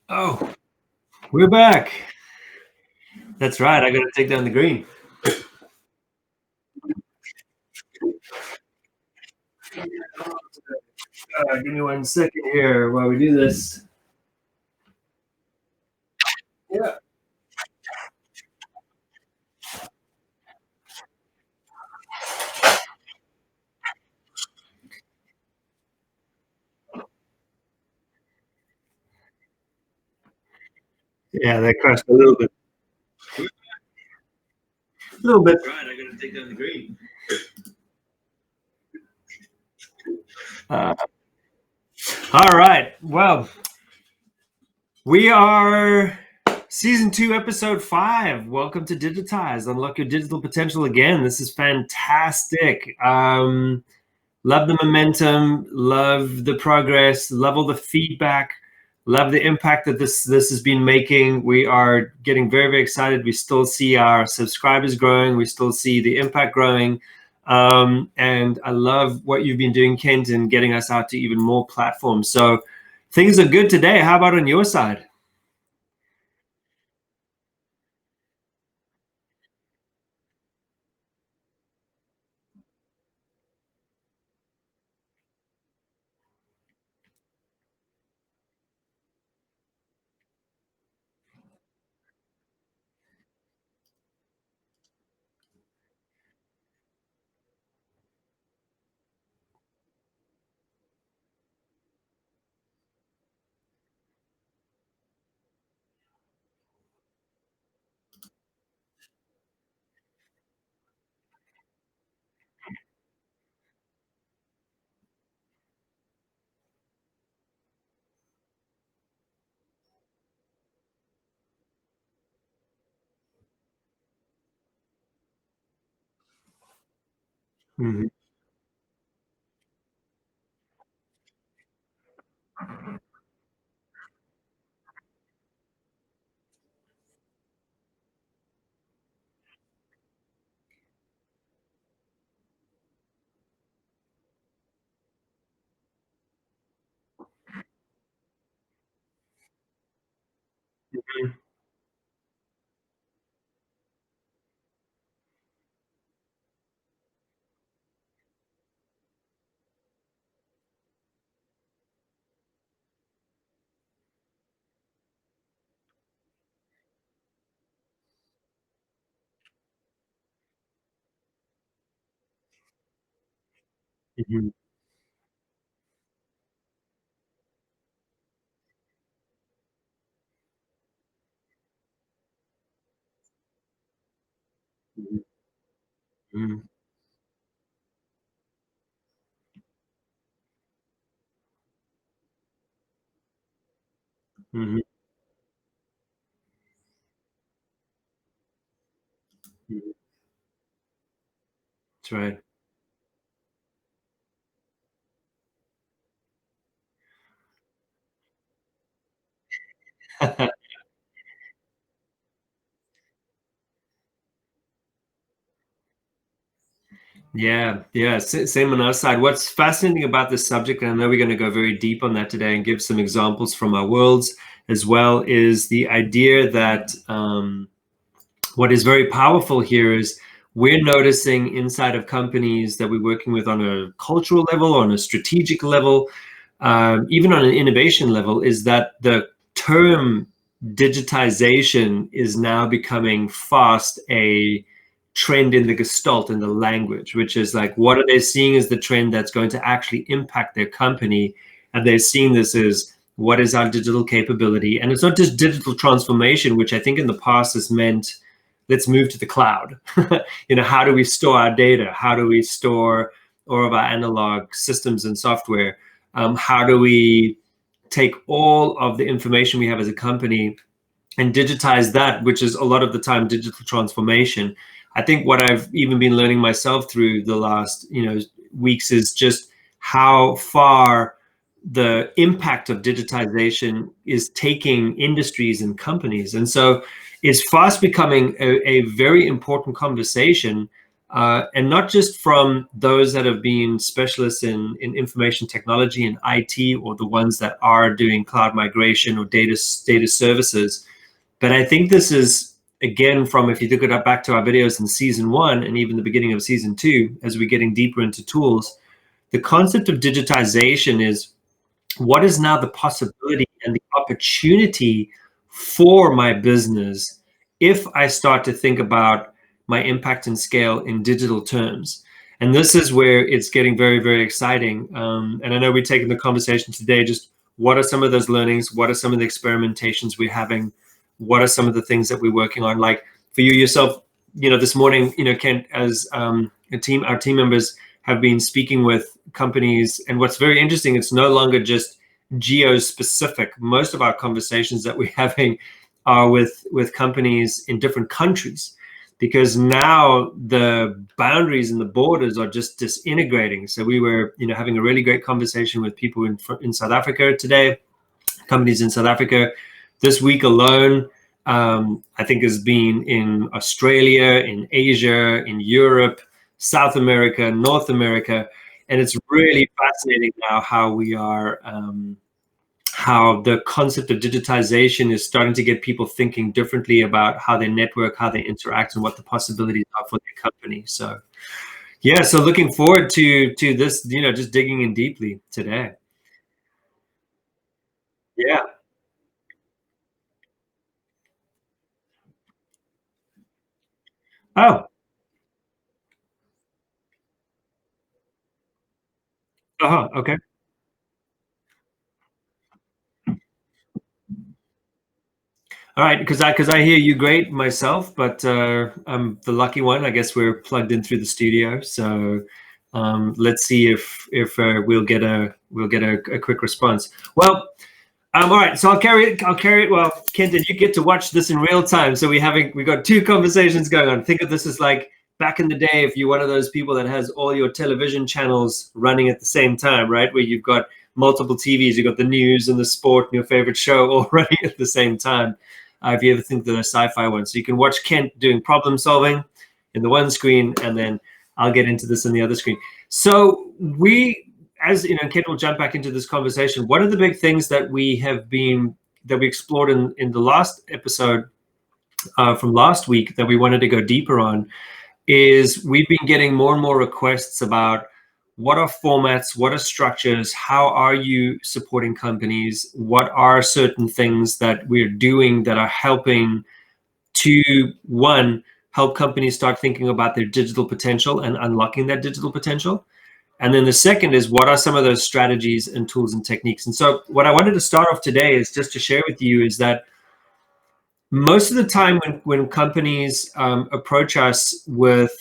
Oh, we're back. That's right. I got to take down the green. Give me 1 second here while we do this. Yeah. Yeah, that crushed a little bit. A little bit. Right. I got to take down the green. All right. Well, we are season 2, episode 5. Welcome to Digitized. Unlock your digital potential again. This is fantastic. Love the momentum, love the progress, love all the feedback, love the impact that this has been making. We are getting very, very excited. We still see our subscribers growing. We still see the impact growing. And I love what you've been doing, Kent, in getting us out to even more platforms. So things are good today. How about on your side? Mhm. Mhm. Mhm. Mhm. Mhm. Mhm. That's right. Yeah, yeah, same on our side. What's fascinating about this subject, and I know we're going to go very deep on that today and give some examples from our worlds as well, is the idea that what is very powerful here is we're noticing inside of companies that we're working with on a cultural level, on a strategic level, even on an innovation level, is that the term digitization is now becoming fast a trend in the gestalt in the language, which is like, what are they seeing as the trend that's going to actually impact their company? And they're seeing this as what is our digital capability? And it's not just digital transformation, which I think in the past has meant let's move to the cloud. How do we store our data? How do we store all of our analog systems and software? How do we take all of the information we have as a company and digitize that, which is a lot of the time digital transformation. I think what I've even been learning myself through the last weeks is just how far the impact of digitization is taking industries and companies. And so it's fast becoming a very important conversation. and not just from those that have been specialists in information technology and IT, or the ones that are doing cloud migration or data services. But I think this is, again, from, if you look it back to our videos in season 1 and even the beginning of season 2, as we're getting deeper into tools, the concept of digitization is, what is now the possibility and the opportunity for my business if I start to think about my impact and scale in digital terms? And this is where it's getting very, very exciting. And I know we're taking the conversation today, just what are some of those learnings? What are some of the experimentations we're having? What are some of the things that we're working on? Like for you yourself, this morning, Kent, as our team members have been speaking with companies, and what's very interesting, it's no longer just geo-specific. Most of our conversations that we're having are with companies in different countries, because now the boundaries and the borders are just disintegrating. So we were, having a really great conversation with people in South Africa today, companies in South Africa. This week alone, I think has been in Australia, in Asia, in Europe, South America, North America. And it's really fascinating now how we are, how the concept of digitization is starting to get people thinking differently about how they network, how they interact, and what the possibilities are for their company. So yeah, so looking forward to this, just digging in deeply today. Yeah. Oh, okay. All right, because I hear you great myself, but I'm the lucky one. I guess we're plugged in through the studio, so let's see if we'll get a quick response. Well, all right, so I'll carry it. Well, Kenton, you get to watch this in real time, so we got two conversations going on. Think of this as like back in the day, if you're one of those people that has all your television channels running at the same time, right? Where you've got multiple TVs, you've got the news and the sport and your favorite show all running at the same time. If you ever think of the sci-fi one, so you can watch Kent doing problem solving in the one screen, and then I'll get into this in the other screen. So Kent will jump back into this conversation. One of the big things that we explored in the last episode from last week that we wanted to go deeper on is, we've been getting more and more requests about what are formats, what are structures, how are you supporting companies, what are certain things that we're doing that are helping to, one, help companies start thinking about their digital potential and unlocking that digital potential. And then the second is, what are some of those strategies and tools and techniques? And so what I wanted to start off today is just to share with you is that most of the time when companies approach us with,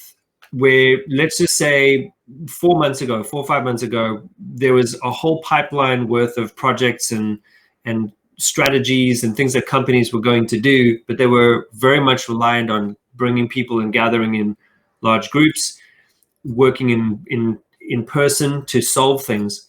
where, let's just say 4 or 5 months ago, there was a whole pipeline worth of projects and strategies and things that companies were going to do, but they were very much reliant on bringing people and gathering in large groups, working in person to solve things.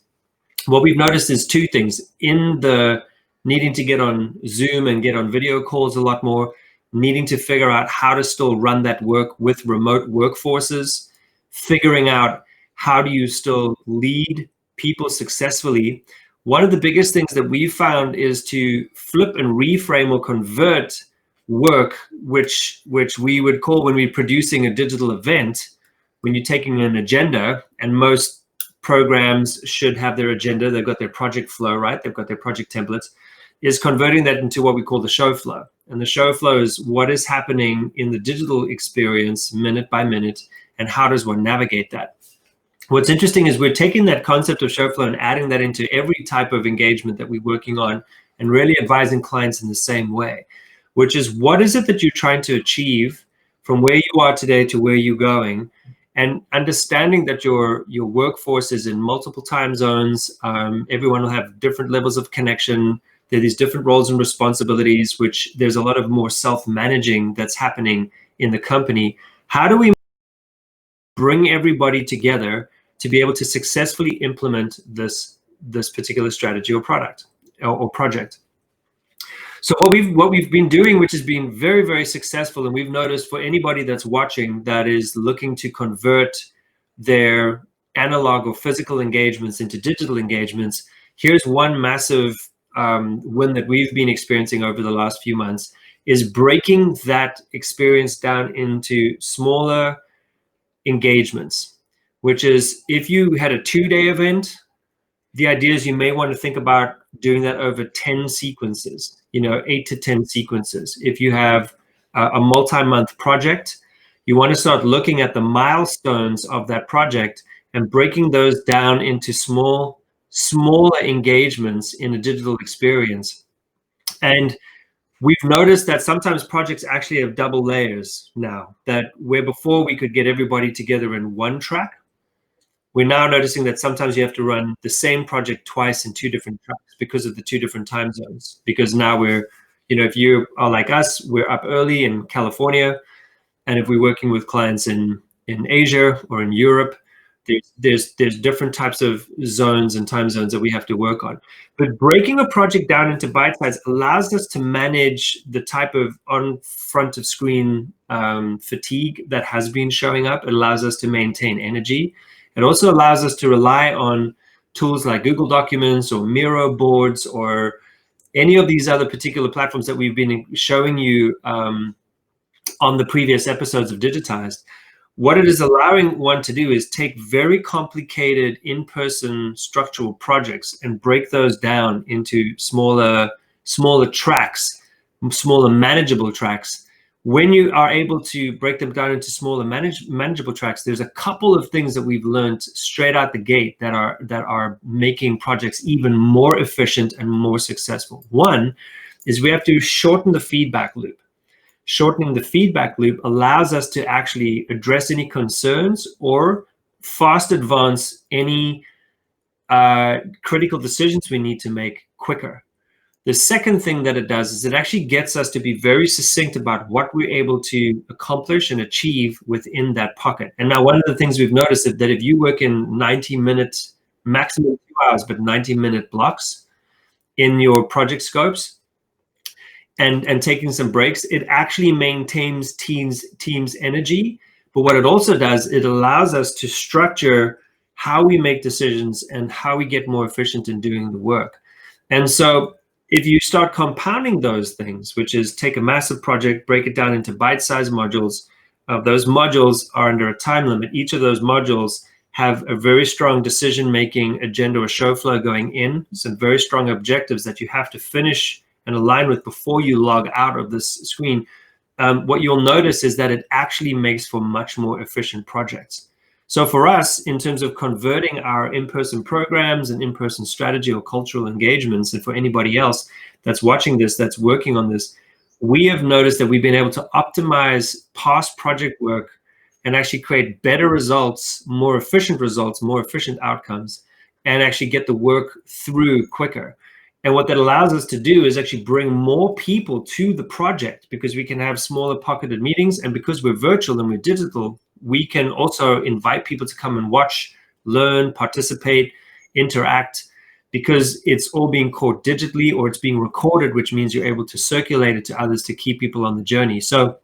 What we've noticed is two things: in the needing to get on Zoom and get on video calls a lot more, needing to figure out how to still run that work with remote workforces, figuring out how do you still lead people successfully. One of the biggest things that we've found is to flip and reframe or convert work, which we would call, when we're producing a digital event, when you're taking an agenda, and most programs should have their agenda, they've got their project flow, right? They've got their project templates, is converting that into what we call the show flow. And the show flow is what is happening in the digital experience minute by minute, and how does one navigate that? What's interesting is we're taking that concept of show flow and adding that into every type of engagement that we're working on, and really advising clients in the same way, which is, what is it that you're trying to achieve from where you are today to where you're going? And understanding that your workforce is in multiple time zones. Everyone will have different levels of connection. There are these different roles and responsibilities, which there's a lot of more self-managing that's happening in the company. How do we bring everybody together to be able to successfully implement this particular strategy or product or project? So what we've been doing, which has been very, very successful, and we've noticed for anybody that's watching that is looking to convert their analog or physical engagements into digital engagements, here's one massive win that we've been experiencing over the last few months, is breaking that experience down into smaller engagements, which is if you had a 2-day event, the idea is you may want to think about doing that over 10 sequences, 8 to 10 sequences. If you have a multi-month project, you want to start looking at the milestones of that project and breaking those down into smaller engagements in a digital experience. And we've noticed that sometimes projects actually have double layers now, that where before we could get everybody together in one track, we're now noticing that sometimes you have to run the same project twice in 2 different tracks because of the 2 different time zones. Because now we're, if you are like us, we're up early in California, and if we're working with clients in Asia or in Europe, there's different types of zones and time zones that we have to work on. But breaking a project down into bite size allows us to manage the type of on front of screen fatigue that has been showing up. It allows us to maintain energy. It also allows us to rely on tools like Google Documents or Miro boards or any of these other particular platforms that we've been showing you on the previous episodes of Digitized. What it is allowing one to do is take very complicated in-person structural projects and break those down into smaller tracks, smaller manageable tracks. When you are able to break them down into smaller manageable tracks, there's a couple of things that we've learned straight out the gate that are making projects even more efficient and more successful. One is we have to shorten the feedback loop. Shortening the feedback loop allows us to actually address any concerns or fast advance any critical decisions we need to make quicker. The second thing that it does is it actually gets us to be very succinct about what we're able to accomplish and achieve within that pocket. And now one of the things we've noticed is that if you work in 90-minute, maximum 2 hours, but 90-minute blocks in your project scopes, and taking some breaks, it actually maintains teams' energy. But what it also does, it allows us to structure how we make decisions and how we get more efficient in doing the work. And so if you start compounding those things, which is take a massive project, break it down into bite-sized modules, those modules are under a time limit. Each of those modules have a very strong decision-making agenda or show flow going in, some very strong objectives that you have to finish and align with before you log out of this screen. What you'll notice is that it actually makes for much more efficient projects. So for us, in terms of converting our in-person programs and in-person strategy or cultural engagements, and for anybody else that's watching this, that's working on this, we have noticed that we've been able to optimize past project work and actually create better results, more efficient outcomes, and actually get the work through quicker. And what that allows us to do is actually bring more people to the project because we can have smaller pocketed meetings. And because we're virtual and we're digital, we can also invite people to come and watch, learn, participate, interact, because it's all being caught digitally or it's being recorded, which means you're able to circulate it to others to keep people on the journey. So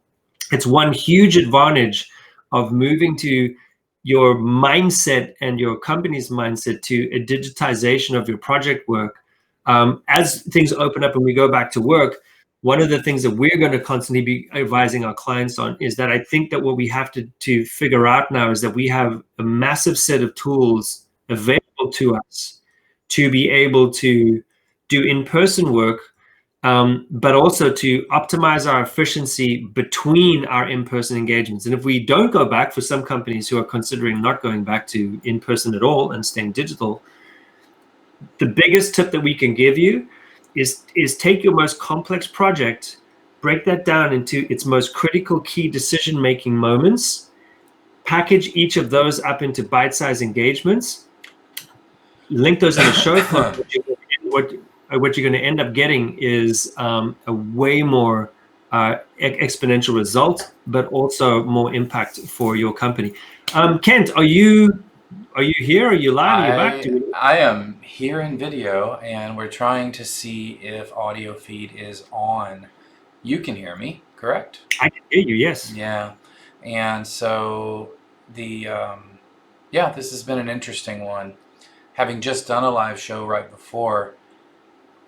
it's one huge advantage of moving to your mindset and your company's mindset to a digitization of your project work. As things open up and we go back to work, one of the things that we're going to constantly be advising our clients on is that I think that what we have to figure out now is that we have a massive set of tools available to us to be able to do in-person work, but also to optimize our efficiency between our in-person engagements. And if we don't go back, for some companies who are considering not going back to in-person at all and staying digital, the biggest tip that we can give you is take your most complex project, break that down into its most critical key decision-making moments, package each of those up into bite-sized engagements, link those in the show flow. What you're going to end up getting is a way more exponential result, but also more impact for your company. Kent, are you here? Are you live? Are you back? I am here in video, and we're trying to see if audio feed is on. You can hear me, correct? I can hear you, yes. Yeah. And so this has been an interesting one. Having just done a live show right before,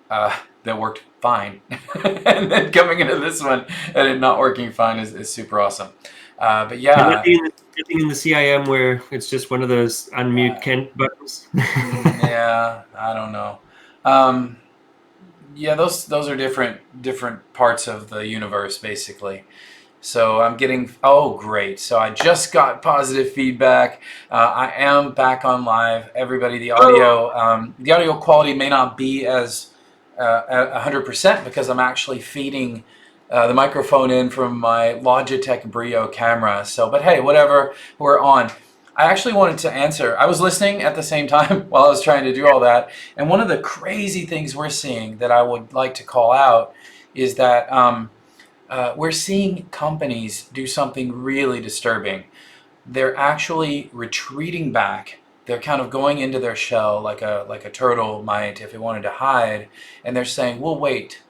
that worked fine. And then coming into this one and it not working fine is super awesome. But yeah. Nothing in the CIM where it's just one of those unmute Kent buttons. Yeah, I don't know. Um, yeah, those are different parts of the universe, basically. So I'm getting, oh great. So I just got positive feedback. I am back on live. Everybody, the audio quality may not be as 100% because I'm actually feeding the microphone in from my Logitech Brio camera. So, but hey, whatever, we're on. I actually wanted to answer. I was listening at the same time while I was trying to do all that. And one of the crazy things we're seeing that I would like to call out is that we're seeing companies do something really disturbing. They're actually retreating back. They're kind of going into their shell like a turtle might if it wanted to hide, and they're saying, "We'll wait.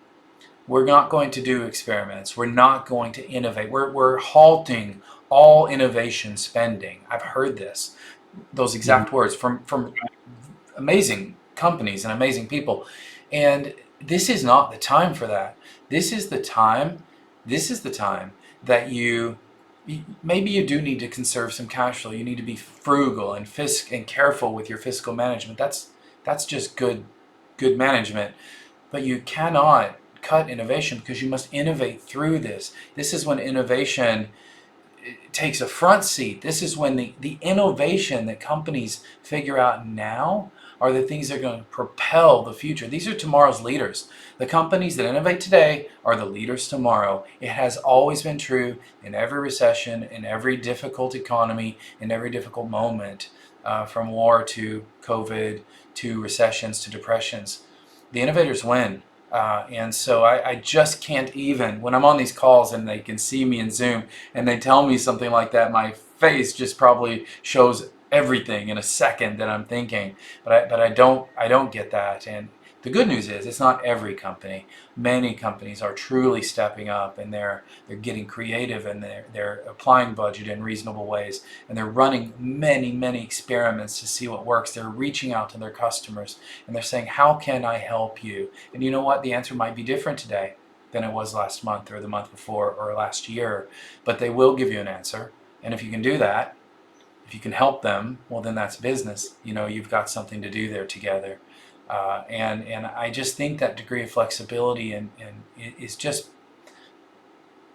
We're not going to do experiments. We're not going to innovate. We're halting all innovation spending." I've heard those exact words from amazing companies and amazing people. And this is not the time for that. This is the time that maybe you do need to conserve some cash flow. You need to be frugal and careful with your fiscal management. That's just good management. But you cannot cut innovation because you must innovate through this. This is when innovation takes a front seat. This is when the innovation that companies figure out now are the things that are going to propel the future. These are tomorrow's leaders. The companies that innovate today are the leaders tomorrow. It has always been true in every recession, in every difficult economy, in every difficult moment, from war to COVID to recessions to depressions. The innovators win. And so I just can't even, when I'm on these calls and they can see me in Zoom and they tell me something like that, my face just probably shows everything in a second that I'm thinking. But I don't get that. And the good news is it's not every company. Many companies are truly stepping up, and they're getting creative, and they're applying budget in reasonable ways, and they're running many experiments to see what works. They're reaching out to their customers and they're saying, "How can I help you?" And you know what? The answer might be different today than it was last month or the month before or last year, but they will give you an answer. And if you can do that, if you can help them, well, then that's business. You've got something to do there together. And I just think that degree of flexibility and is just,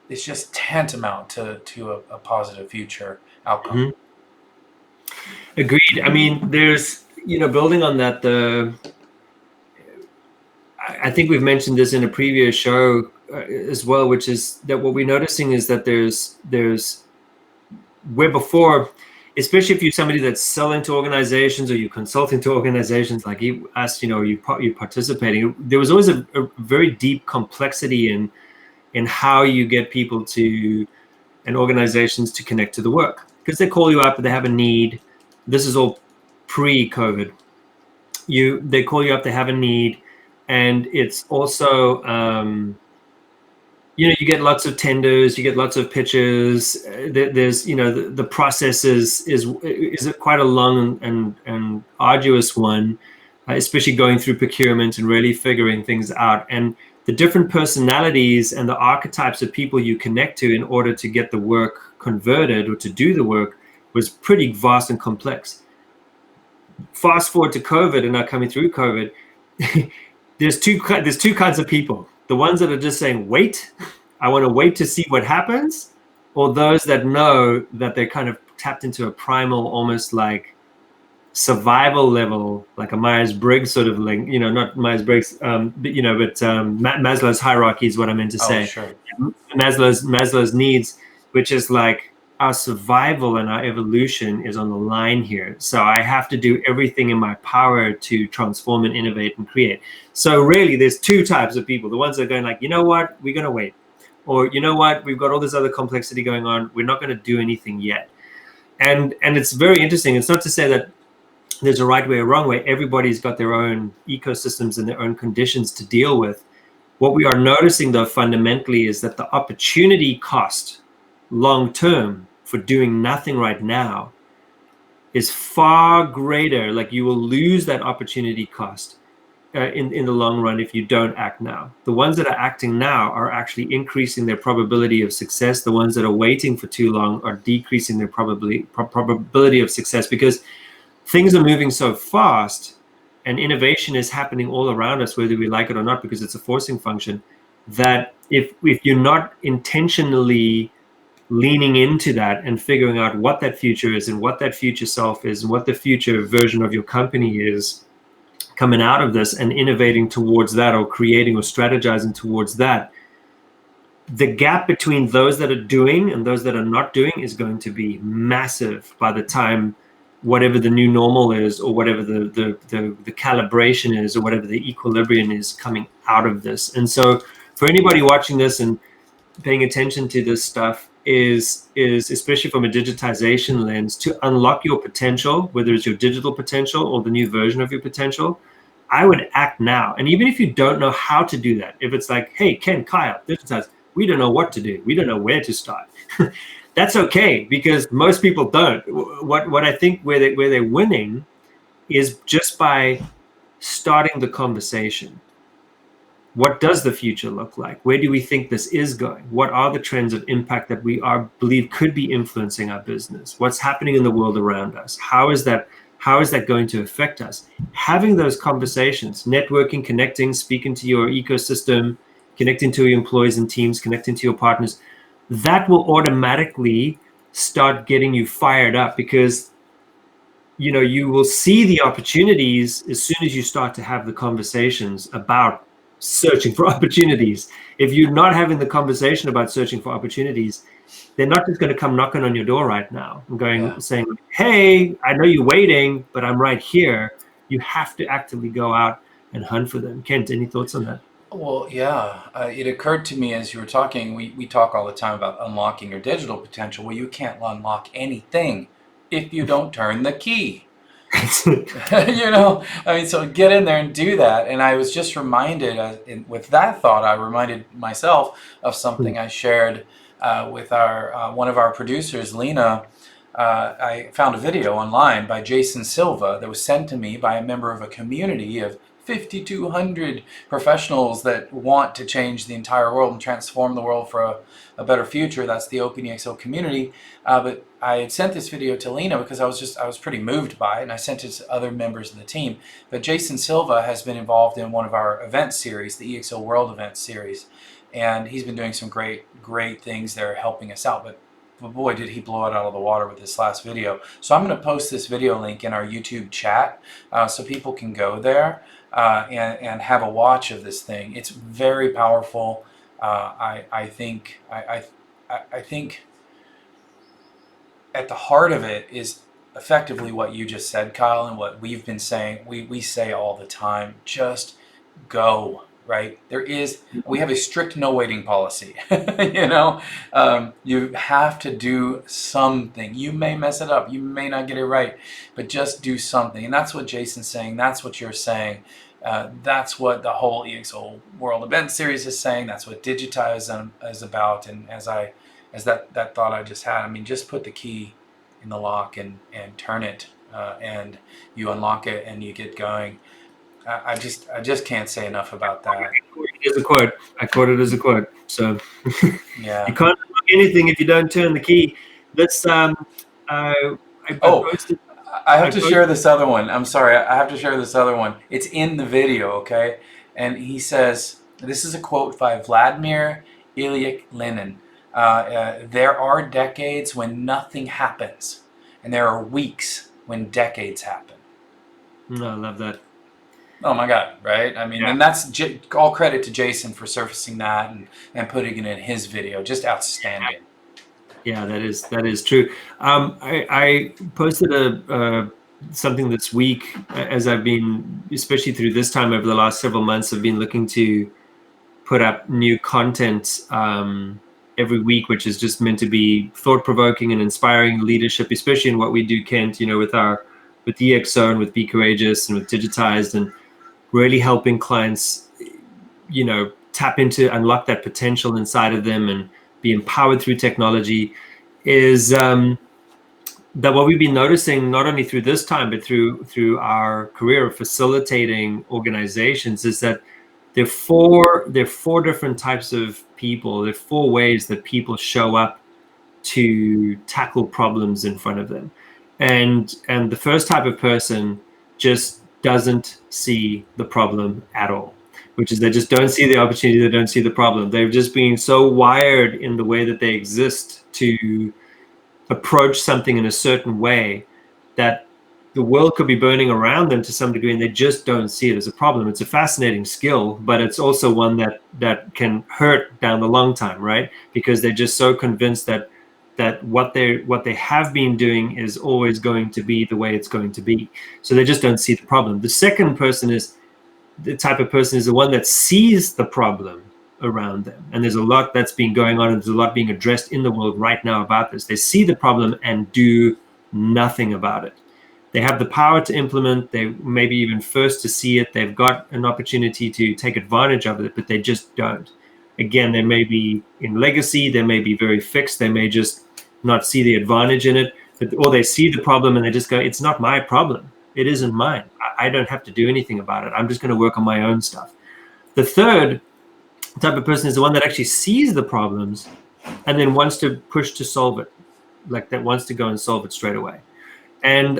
it's just tantamount to a positive future outcome. Mm-hmm. Agreed. I mean, there's, building on that, I think we've mentioned this in a previous show as well, which is that what we're noticing is that there's where before, especially if you're somebody that's selling to organizations or you're consulting to organizations like us, you're participating, there was always a very deep complexity in how you get people to and organizations to connect to the work, because they call you up, they have a need. This is all pre-COVID. They call you up, they have a need, and it's also you get lots of tenders, you get lots of pitches. There's the process is quite a long and arduous one, especially going through procurement and really figuring things out, and the different personalities and the archetypes of people you connect to in order to get the work converted or to do the work was pretty vast and complex. Fast forward to COVID and now coming through COVID, there's two kinds of people. The ones that are just saying, wait, I want to wait to see what happens, or those that know that they're kind of tapped into a primal, almost like survival level, like a Myers-Briggs sort of link, not Myers-Briggs, but Maslow's hierarchy is what I meant to say. Sure. Maslow's needs, which is like our survival and our evolution is on the line here. So I have to do everything in my power to transform and innovate and create. So really, there's two types of people. The ones that are going like, you know what, we're going to wait. Or, you know what, we've got all this other complexity going on. We're not going to do anything yet. And it's very interesting. It's not to say that there's a right way or wrong way. Everybody's got their own ecosystems and their own conditions to deal with. What we are noticing, though, fundamentally, is that the opportunity cost long term for doing nothing right now is far greater. Like, you will lose that opportunity cost in the long run if you don't act now. The ones that are acting now are actually increasing their probability of success. The ones that are waiting for too long are decreasing their probability of success, because things are moving so fast and innovation is happening all around us, whether we like it or not, because it's a forcing function, that if you're not intentionally leaning into that and figuring out what that future is and what that future self is and what the future version of your company is coming out of this, and innovating towards that, or creating or strategizing towards that, the gap between those that are doing and those that are not doing is going to be massive by the time whatever the new normal is, or whatever the calibration is, or whatever the equilibrium is coming out of this. And so for anybody watching this and paying attention to this stuff, is especially from a digitization lens, to unlock your potential, whether it's your digital potential or the new version of your potential, I would act now. And even if you don't know how to do that, if it's like, hey, Ken, Kyle, digitize, we don't know what to do, we don't know where to start, that's okay, because most people don't. What I think where they're winning is just by starting the conversation. What does the future look like? Where do we think this is going? What are the trends of impact that we believe could be influencing our business? What's happening in the world around us? How is that going to affect us? Having those conversations, networking, connecting, speaking to your ecosystem, connecting to your employees and teams, connecting to your partners, that will automatically start getting you fired up, because you will see the opportunities as soon as you start to have the conversations about searching for opportunities. If you're not having the conversation about searching for opportunities, they're not just going to come knocking on your door right now and saying, hey, I know you're waiting, but I'm right here. You have to actively go out and hunt for them. Kent, any thoughts on that? Well, yeah, it occurred to me as you were talking, we talk all the time about unlocking your digital potential. Well, you can't unlock anything if you don't turn the key. So get in there and do that. And I was just reminded, with that thought, I reminded myself of something I shared with one of our producers, Lena. I found a video online by Jason Silva that was sent to me by a member of a community of 5,200 professionals that want to change the entire world and transform the world for a better future. That's the Open EXO community. But I had sent this video to Lena because I was pretty moved by it, and I sent it to other members of the team. But Jason Silva has been involved in one of our event series, the EXO World Event Series, and he's been doing some great things there, helping us out. But boy, did he blow it out of the water with this last video. So I'm going to post this video link in our YouTube chat so people can go there and have a watch of this thing. It's very powerful. I think at the heart of it is effectively what you just said, Kyle, and what we've been saying. We say all the time, just go. Right? We have a strict no waiting policy. You have to do something. You may mess it up. You may not get it right, but just do something. And that's what Jason's saying. That's what you're saying. That's what the whole EXO World Event Series is saying. That's what Digitize is about. And as that thought I just had, I mean, just put the key in the lock and turn it, and you unlock it and you get going. I just can't say enough about that. I quote it as a quote. So yeah, you can't unlock anything if you don't turn the key. Let's I have to share this other one. I'm sorry, I have to share this other one. It's in the video, okay? And he says, this is a quote by Vladimir Ilyich Lenin. There are decades when nothing happens, and there are weeks when decades happen. I love that. Oh my God, right? I mean, and that's all credit to Jason for surfacing that and putting it in his video. Just outstanding. Yeah, that is true. I posted something this week, as I've been, especially through this time over the last several months, I've been looking to put up new content every week, which is just meant to be thought-provoking and inspiring leadership, especially in what we do, Kent, with our with EXO and with Be Courageous and with Digitized, and really helping clients, tap into, unlock that potential inside of them and be empowered through technology, is that what we've been noticing, not only through this time, but through our career of facilitating organizations, is that there are four different types of people. There are four ways that people show up to tackle problems in front of them. And the first type of person just doesn't see the problem at all, which is they just don't see the opportunity, they don't see the problem. They've just been so wired in the way that they exist to approach something in a certain way that the world could be burning around them to some degree, and they just don't see it as a problem. It's a fascinating skill, but it's also one that can hurt down the long time, right? Because they're just so convinced that what they have been doing is always going to be the way it's going to be. So they just don't see the problem. The second person is the type of person is the one that sees the problem around them. And there's a lot that's been going on, and there's a lot being addressed in the world right now about this. They see the problem and do nothing about it. They have the power to implement, they maybe even first to see it, they've got an opportunity to take advantage of it, but they just don't. Again, they may be in legacy, they may be very fixed, they may just not see the advantage in it, or they see the problem and they just go, it's not my problem. It isn't mine. I don't have to do anything about it. I'm just going to work on my own stuff. The third type of person is the one that actually sees the problems and then wants to push to solve it, like that wants to go and solve it straight away. And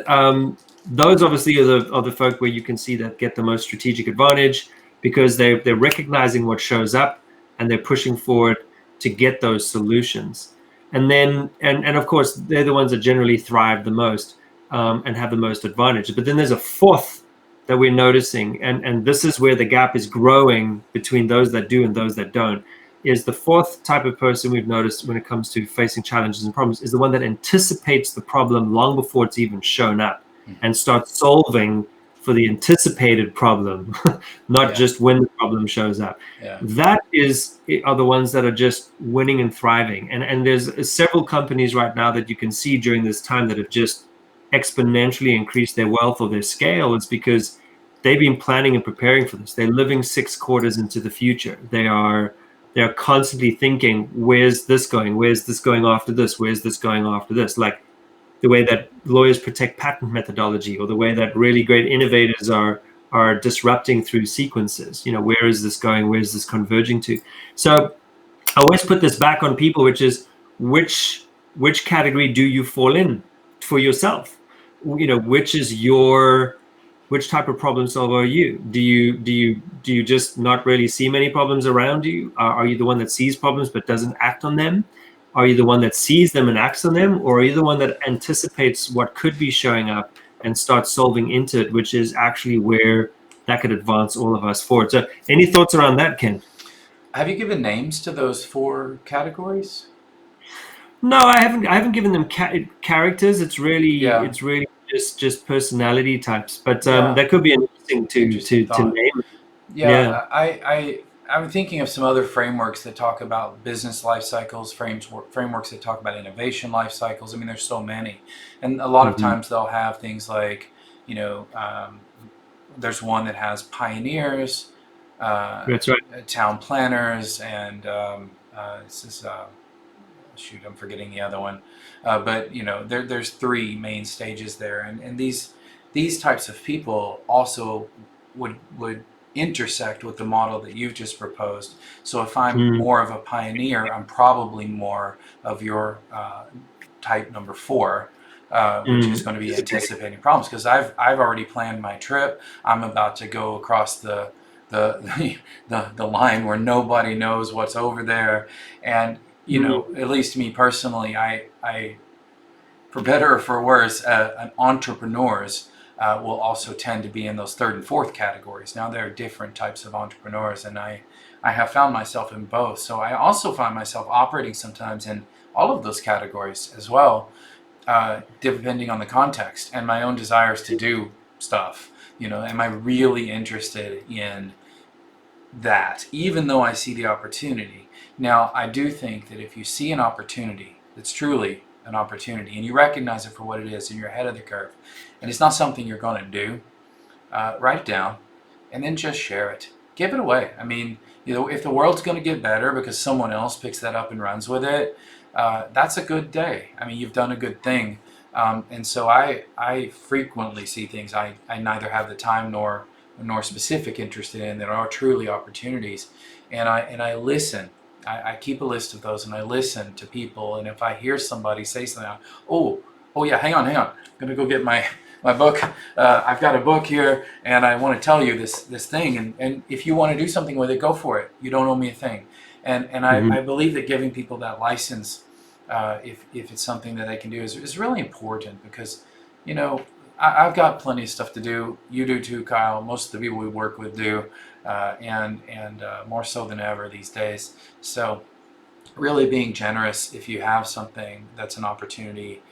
those obviously are the folk where you can see that get the most strategic advantage, because they're recognizing what shows up and they're pushing forward to get those solutions. And then, and of course, they're the ones that generally thrive the most and have the most advantage. But then there's a fourth that we're noticing, and this is where the gap is growing between those that do and those that don't, is the fourth type of person we've noticed when it comes to facing challenges and problems is the one that anticipates the problem long before it's even shown up and starts solving for the anticipated problem, not just when the problem shows up. That are the ones that are just winning and thriving. And there's several companies right now that you can see during this time that have just exponentially increased their wealth or their scale. It's because they've been planning and preparing for this. They're living 6 quarters into the future. They're constantly thinking, where's this going? Where's this going after this? Where's this going after this? Like the way that lawyers protect patent methodology, or the way that really great innovators are disrupting through sequences. Where is this going? Where is this converging to? So I always put this back on people, which is which category do you fall in for yourself? Which type of problem solver are you? Do you just not really see many problems around you? Are you the one that sees problems but doesn't act on them? Are you the one that sees them and acts on them? Or are you the one that anticipates what could be showing up and starts solving into it, which is actually where that could advance all of us forward? So any thoughts around that, Ken? Have you given names to those 4 categories? No, I haven't given them characters. It's really just personality types. But that could be interesting to name. I'm thinking of some other frameworks that talk about business life cycles, frameworks that talk about innovation life cycles. I mean, there's so many, and a lot of times they'll have things like, there's one that has pioneers, that's right, town planners, and shoot, I'm forgetting the other one. But there's 3 main stages there, and these types of people also would intersect with the model that you've just proposed. So if I'm more of a pioneer, I'm probably more of your type number 4, which is going to be anticipating problems, because I've already planned my trip. I'm about to go across the line where nobody knows what's over there, and at least me personally, I for better or for worse, entrepreneurs will also tend to be in those 3rd and 4th categories. Now, there are different types of entrepreneurs, and I have found myself in both. So I also find myself operating sometimes in all of those categories as well, depending on the context and my own desires to do stuff. Am I really interested in that, even though I see the opportunity? Now, I do think that if you see an opportunity that's truly an opportunity and you recognize it for what it is and you're ahead of the curve and it's not something you're going to do, write it down and then just share it. Give it away. I mean, if the world's going to get better because someone else picks that up and runs with it, that's a good day. I mean, you've done a good thing. And so I frequently see things I neither have the time nor specific interest in that are truly opportunities. And I listen. I keep a list of those and I listen to people. And if I hear somebody say something, oh yeah, hang on. I'm going to go get my book. I've got a book here and I want to tell you this thing. And if you want to do something with it, go for it. You don't owe me a thing. And I believe that giving people that license, if it's something that they can do, is really important because, I've got plenty of stuff to do. You do too, Kyle. Most of the people we work with do, and more so than ever these days. So really being generous if you have something that's an opportunity,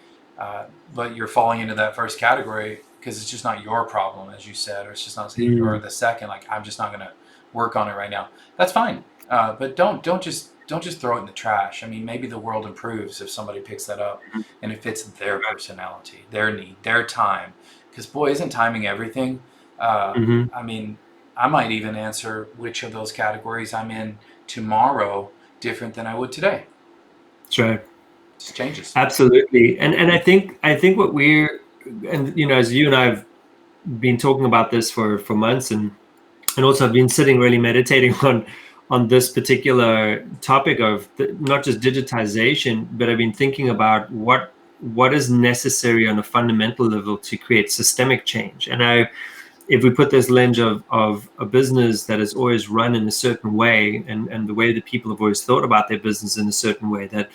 but you're falling into that first category because it's just not your problem, as you said, or it's just not, or the second, like I'm just not going to work on it right now. That's fine, but don't just throw it in the trash. I mean, maybe the world improves if somebody picks that up and it fits their personality, their need, their time. Because boy, isn't timing everything? I mean, I might even answer which of those categories I'm in tomorrow different than I would today. That's right. It just changes. Absolutely. And I think what we're, and as you and I've been talking about this for months, and also I've been sitting really meditating on this particular topic of not just digitization, but I've been thinking about what is necessary on a fundamental level to create systemic change. And if we put this lens of a business that is always run in a certain way, and the way that people have always thought about their business in a certain way, that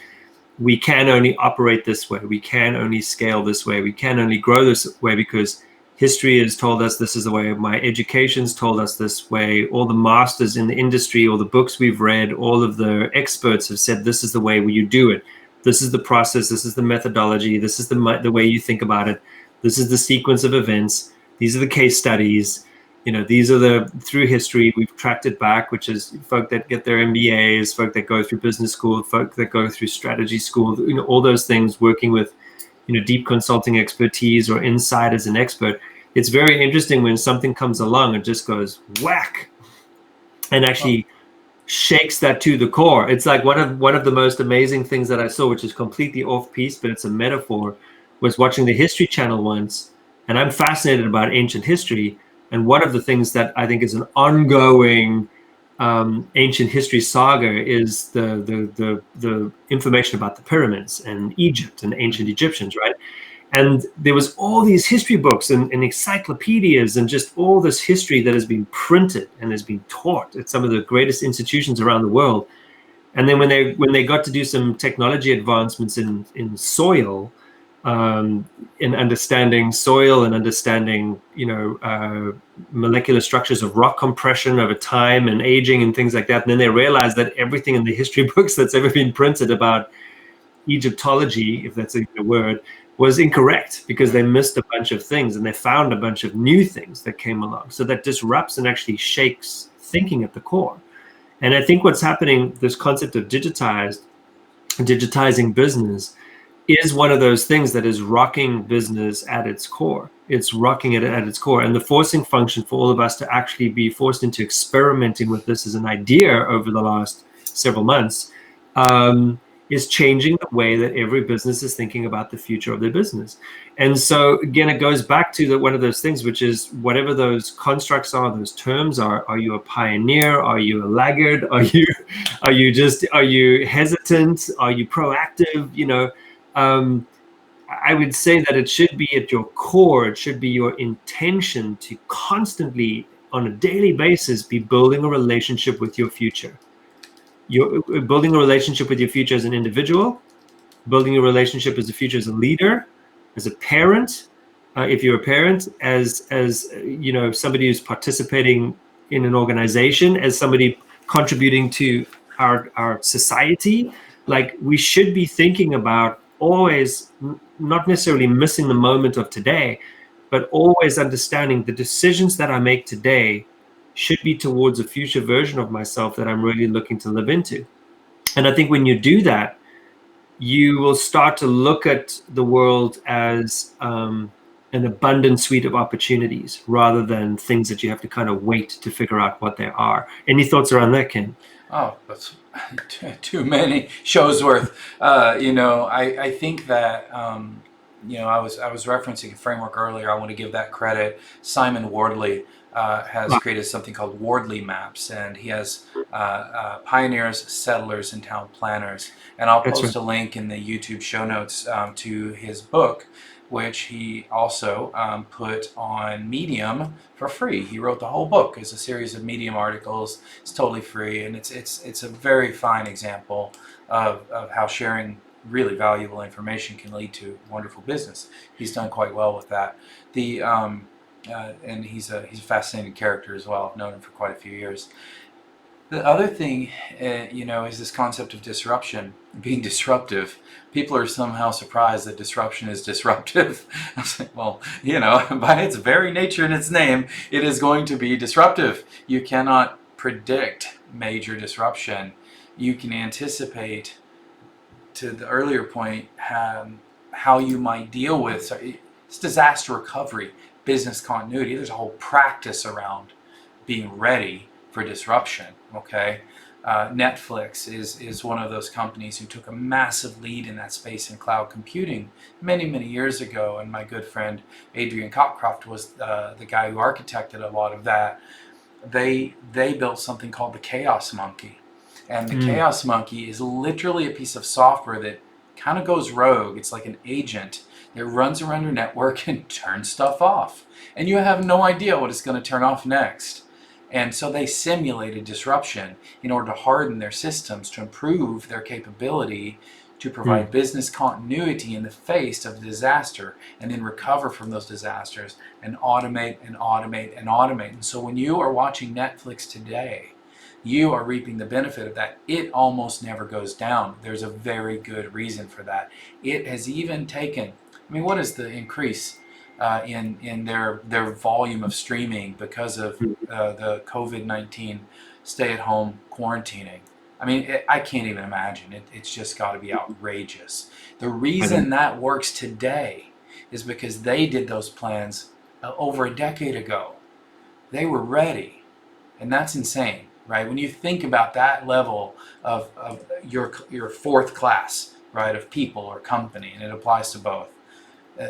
we can only operate this way, we can only scale this way, we can only grow this way because history has told us this is the way, my education's told us this way, all the masters in the industry, all the books we've read, all of the experts have said this is the way you do it. This is the process, this is the methodology, this is the way you think about it, this is the sequence of events, these are the case studies, these are through history, we've tracked it back, which is folk that get their MBAs, folk that go through business school, folk that go through strategy school, all those things, working with deep consulting expertise or insight as an expert. It's very interesting when something comes along and just goes whack and actually shakes that to the core. It's like one of the most amazing things that I saw, which is completely off piece, but it's a metaphor, was watching the History Channel once. And I'm fascinated about ancient history. And one of the things that I think is an ongoing ancient history saga is the information about the pyramids and Egypt and ancient Egyptians, right? And there was all these history books and encyclopedias and just all this history that has been printed and has been taught at some of the greatest institutions around the world. And then when they got to do some technology advancements in soil, in understanding soil and understanding molecular structures of rock compression over time and aging and things like that, and then they realized that everything in the history books that's ever been printed about Egyptology, if that's a word, was incorrect because they missed a bunch of things and they found a bunch of new things that came along. So that disrupts and actually shakes thinking at the core. And I think what's happening, this concept of digitizing business, is one of those things that is rocking business at its core. It's rocking it at its core. And the forcing function for all of us to actually be forced into experimenting with this as an idea over the last several months is changing the way that every business is thinking about the future of their business. And so again, it goes back to one of those things, which is whatever those constructs are, those terms are you a pioneer? Are you a laggard? Are you hesitant? Are you proactive? I would say that it should be at your core, it should be your intention to constantly, on a daily basis, be building a relationship with your future. You're building a relationship with your future as an individual, building a relationship as a future as a leader, as a parent, if you're a parent, as somebody who's participating in an organization, as somebody contributing to our society. Like, we should be thinking about always not necessarily missing the moment of today, but always understanding the decisions that I make today should be towards a future version of myself that I'm really looking to live into. And I think when you do that, you will start to look at the world as an abundant suite of opportunities rather than things that you have to kind of wait to figure out what they are. Any thoughts around that, Ken? Oh, that's too many shows worth. I think that I was referencing a framework earlier. I want to give that credit. Simon Wardley has created something called Wardley Maps, and he has pioneers, settlers, and town planners. And I'll That's post right. a link in the YouTube show notes to his book, which he also put on Medium for free. He wrote the whole book as a series of Medium articles. It's totally free, and it's a very fine example of how sharing really valuable information can lead to wonderful business. He's done quite well with that. And he's a fascinating character as well. I've known him for quite a few years. The other thing, is this concept of disruption, being disruptive. People are somehow surprised that disruption is disruptive. I was like, well, by its very nature and its name, it is going to be disruptive. You cannot predict major disruption. You can anticipate, to the earlier point, how you might deal with it's disaster recovery, business continuity. There's a whole practice around being ready for disruption. Okay, Netflix is one of those companies who took a massive lead in that space in cloud computing many years ago, and my good friend Adrian Cockcroft was the guy who architected a lot of that. They built something called the Chaos Monkey, and the Chaos Monkey is literally a piece of software that kind of goes rogue. It's like an agent that runs around your network and turns stuff off, and you have no idea what it's going to turn off next. And so they simulated disruption in order to harden their systems to improve their capability to provide business continuity in the face of disaster, and then recover from those disasters and automate and automate and automate. And so when you are watching Netflix today, you are reaping the benefit of that. It almost never goes down. There's a very good reason for that. It has even taken, what is the increase in their volume of streaming because of the COVID-19 stay-at-home quarantining? I can't even imagine. It's just got to be outrageous. The reason that works today is because they did those plans over a decade ago. They were ready, and that's insane, right? When you think about that level of your fourth class, right, of people or company, and it applies to both.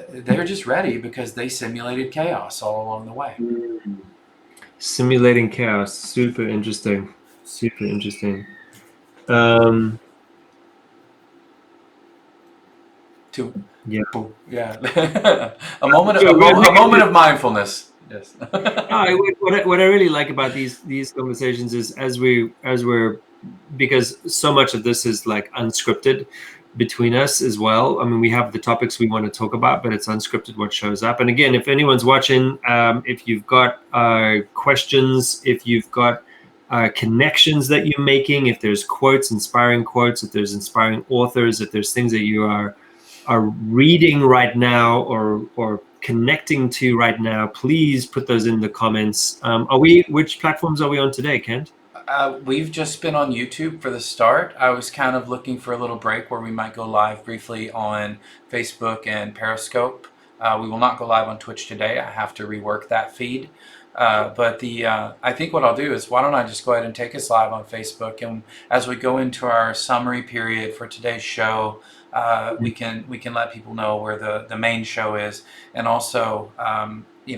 They're just ready because they simulated chaos all along the way. Simulating chaos. Super interesting. Super interesting. Yeah. Yeah. a moment of mindfulness. Yes. No, what I really like about these conversations is as we're because so much of this is like unscripted between us as well. We have the topics we want to talk about, but it's unscripted what shows up. And again, if anyone's watching, if you've got questions, if you've got connections that you're making, if there's quotes, inspiring quotes, if there's inspiring authors, if there's things that you are reading right now or connecting to right now, please put those in the comments. Which platforms are we on today, Kent? We've just been on YouTube for the start. I was kind of looking for a little break where we might go live briefly on Facebook and Periscope. We will not go live on Twitch today. I have to rework that feed. But I think what I'll do is, why don't I just go ahead and take us live on Facebook, and as we go into our summary period for today's show, we can let people know where the main show is, and also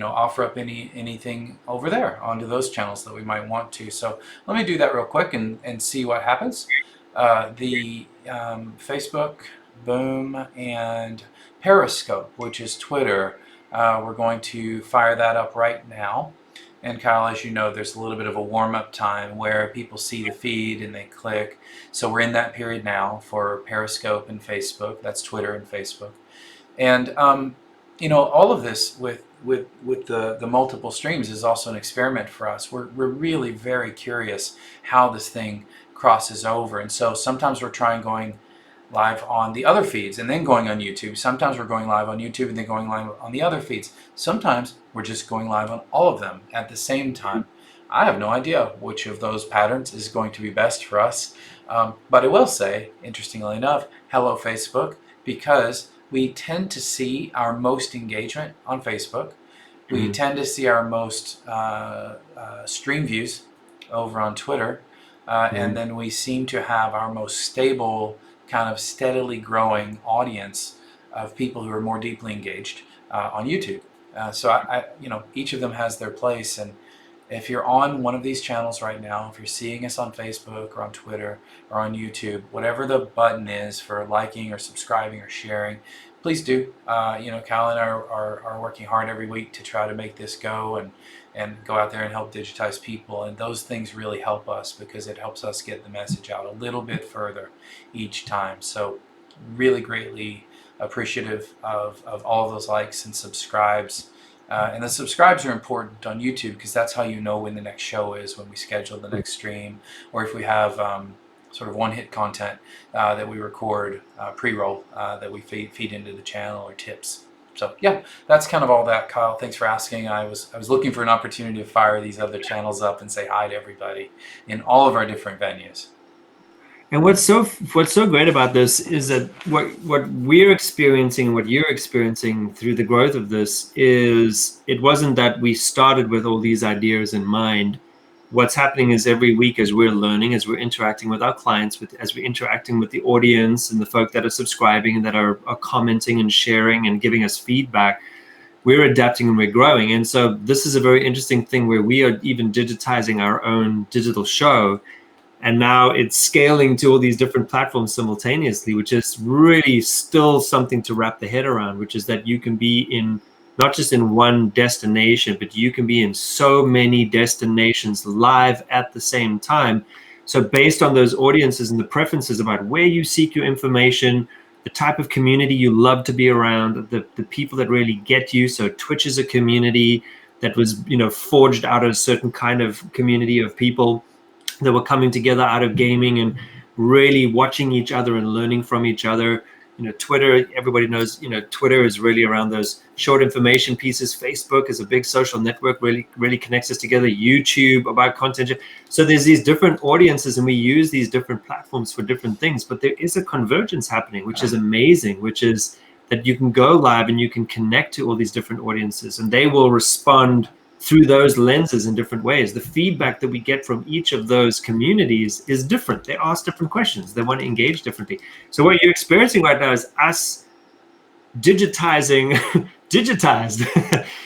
offer up anything over there onto those channels that we might want to. So let me do that real quick and see what happens. The Facebook, boom, and Periscope, which is Twitter, we're going to fire that up right now. And Kyle, as you know, there's a little bit of a warm-up time where people see the feed and they click. So we're in that period now for Periscope and Facebook. That's Twitter and Facebook. And all of this with the multiple streams is also an experiment for us. We're really very curious how this thing crosses over. And so sometimes we're trying going live on the other feeds and then going on YouTube. Sometimes we're going live on YouTube and then going live on the other feeds. Sometimes we're just going live on all of them at the same time. I have no idea which of those patterns is going to be best for us. But I will say, interestingly enough, hello Facebook, because we tend to see our most engagement on Facebook. We tend to see our most stream views over on Twitter. And then we seem to have our most stable, kind of steadily growing audience of people who are more deeply engaged on YouTube. So each of them has their place, and if you're on one of these channels right now, if you're seeing us on Facebook or on Twitter or on YouTube, whatever the button is for liking or subscribing or sharing, please do. Cal and I are working hard every week to try to make this go and go out there and help digitize people. And those things really help us because it helps us get the message out a little bit further each time. So really greatly appreciative of all of those likes and subscribes. And the subscribes are important on YouTube because that's how you know when the next show is, when we schedule the next stream, or if we have sort of one-hit content that we record pre-roll that we feed into the channel, or tips. So yeah, that's kind of all that, Kyle. Thanks for asking. I was looking for an opportunity to fire these other channels up and say hi to everybody in all of our different venues. And what's so great about this is that what we're experiencing, what you're experiencing through the growth of this, is it wasn't that we started with all these ideas in mind. What's happening is every week, as we're learning, as we're interacting with our clients, as we're interacting with the audience and the folk that are subscribing and that are commenting and sharing and giving us feedback, we're adapting and we're growing. And so this is a very interesting thing where we are even digitizing our own digital show. And now it's scaling to all these different platforms simultaneously, which is really still something to wrap the head around, which is that you can be in not just in one destination, but you can be in so many destinations live at the same time. So based on those audiences and the preferences about where you seek your information, the type of community you love to be around, the people that really get you. So Twitch is a community that was, forged out of a certain kind of community of people that were coming together out of gaming and really watching each other and learning from each other. Twitter, everybody knows, Twitter is really around those short information pieces. Facebook is a big social network, really connects us together. YouTube about content. So there's these different audiences and we use these different platforms for different things, but there is a convergence happening, which is amazing, which is that you can go live and you can connect to all these different audiences and they will respond through those lenses in different ways. The feedback that we get from each of those communities is different. They ask different questions. They want to engage differently. So what you're experiencing right now is us digitized,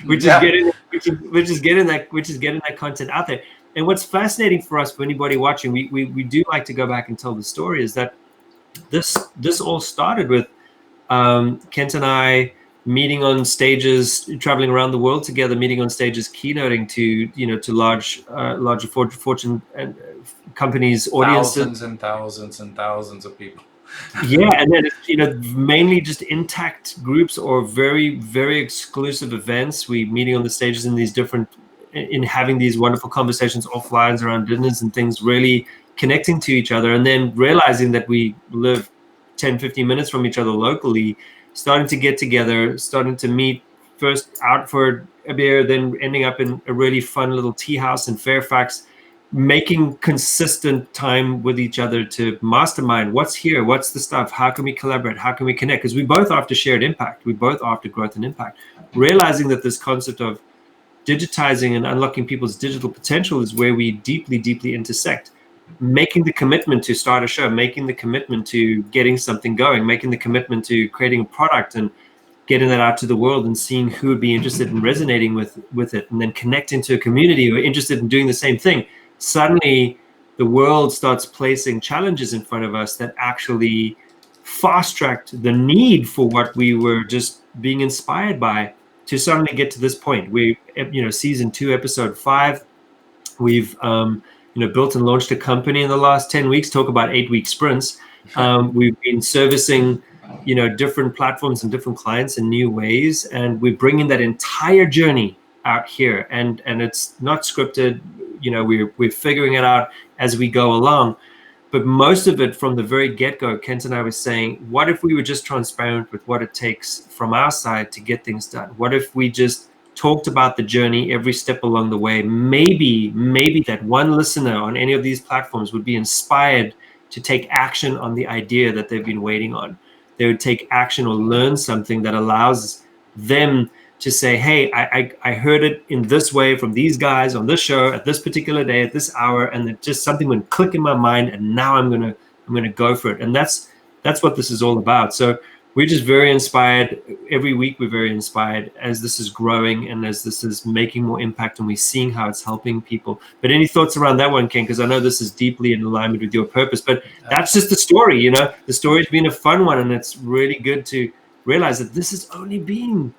which is getting that content out there. And what's fascinating for us, for anybody watching, we do like to go back and tell the story, is that this all started with Kent and I meeting on stages, traveling around the world together, meeting on stages, keynoting to larger Fortune companies, audiences, thousands and thousands and thousands of people. Yeah, and then mainly just intact groups or very, very exclusive events. We meeting on the stages in these different, in having these wonderful conversations offline around dinners and things, really connecting to each other, and then realizing that we live 10, 15 minutes from each other locally, starting to get together, starting to meet first out for a beer, then ending up in a really fun little tea house in Fairfax, making consistent time with each other to mastermind what's here, what's the stuff, how can we collaborate, how can we connect, because we both are after shared impact, we both are after growth and impact. Realizing that this concept of digitizing and unlocking people's digital potential is where we deeply, deeply intersect. Making the commitment to start a show, making the commitment to getting something going, making the commitment to creating a product and getting that out to the world and seeing who would be interested in resonating with it, and then connecting to a community who are interested in doing the same thing. Suddenly the world starts placing challenges in front of us that actually fast-tracked the need for what we were just being inspired by to suddenly get to this point. We, season 2, episode 5, we've built and launched a company in the last 10 weeks. Talk about 8-week sprints. We've been servicing different platforms and different clients in new ways, and we're bringing that entire journey out here, and it's not scripted. We're figuring it out as we go along, but most of it from the very get-go, Kent and I were saying, what if we were just transparent with what it takes from our side to get things done? What if we just talked about the journey every step along the way, maybe that one listener on any of these platforms would be inspired to take action on the idea that they've been waiting on. They would take action or learn something that allows them to say, hey, I heard it in this way from these guys on this show at this particular day at this hour, and it just something went click in my mind, and now I'm gonna go for it. And that's what this is all about. So we're just very inspired. Every week we're very inspired as this is growing and as this is making more impact, and we're seeing how it's helping people. But any thoughts around that one, Ken? Because I know this is deeply in alignment with your purpose, but that's just the story. The story's been a fun one, and it's really good to realize that this has only been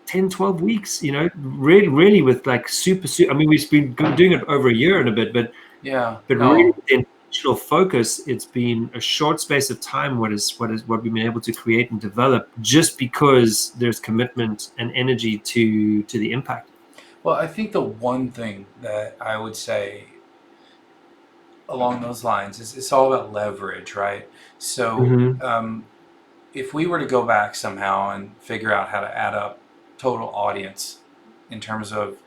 10, 12 weeks, really with like super, I mean, we've been doing it over a year and a bit, but really with the intentional focus, it's been a short space of time what we've been able to create and develop, just because there's commitment and energy to the impact. Well, I think the one thing that I would say along those lines is it's all about leverage, right? So if we were to go back somehow and figure out how to add up total audience in terms of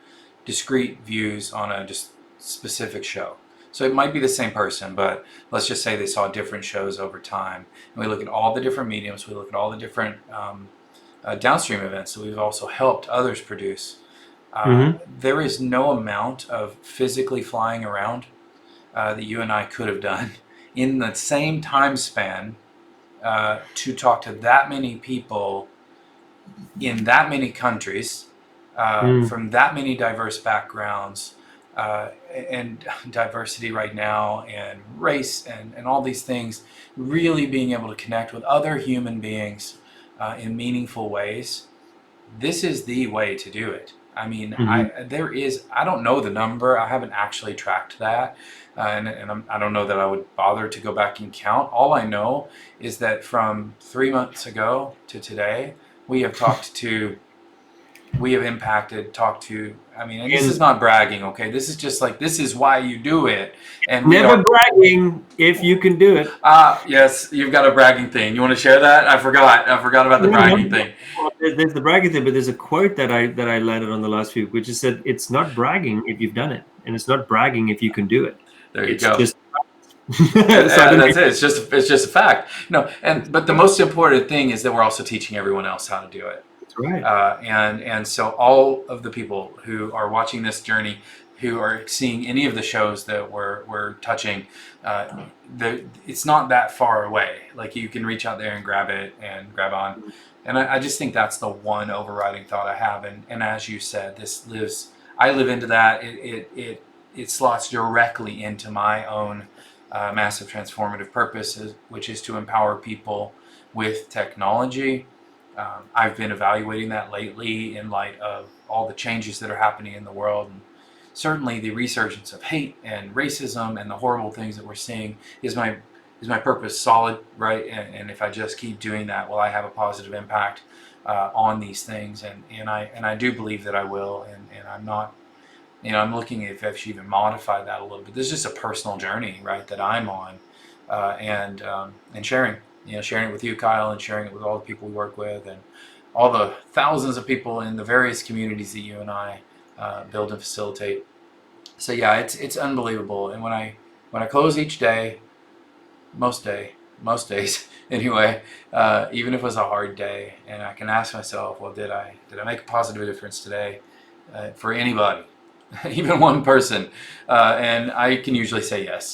discrete views on a just specific show. So it might be the same person, but let's just say they saw different shows over time. And we look at all the different mediums, we look at all the different downstream events that we've also helped others produce. There is no amount of physically flying around that you and I could have done in the same time span to talk to that many people in that many countries, from that many diverse backgrounds, and diversity right now, and race, and all these things, really being able to connect with other human beings in meaningful ways. This is the way to do it. I mean, I don't know the number. I haven't actually tracked that. I don't know that I would bother to go back and count. All I know is that from 3 months ago to today, we have impacted, I mean, and this is not bragging, okay? This is just like, this is why you do it. And never bragging if you can do it. Yes, you've got a bragging thing. You want to share that? I forgot about the bragging thing. There's the bragging thing, but there's a quote that I landed on the last week, which is said, it's not bragging if you've done it, and it's not bragging if you can do it. There you go. Just that's it. It's just a fact. But the most important thing is that we're also teaching everyone else how to do it. That's right. And so all of the people who are watching this journey, who are seeing any of the shows that we're touching, it's not that far away. Like, you can reach out there and grab it and grab on. And I just think that's the one overriding thought I have. And as you said, I live into that. It slots directly into my own massive transformative purpose, which is to empower people with technology. I've been evaluating that lately in light of all the changes that are happening in the world, and certainly the resurgence of hate and racism and the horrible things that we're seeing. Is my purpose solid, right? And if I just keep doing that, will I have a positive impact on these things? And I do believe that I will. And I'm not, I'm looking at if I should even modify that a little bit. This is just a personal journey, right, that I'm on, and sharing. Sharing it with you, Kyle, and sharing it with all the people we work with, and all the thousands of people in the various communities that you and I build and facilitate. So yeah, it's unbelievable. And when I close each day, most days anyway, even if it was a hard day, and I can ask myself, well, did I make a positive difference today for anybody, even one person? And I can usually say yes.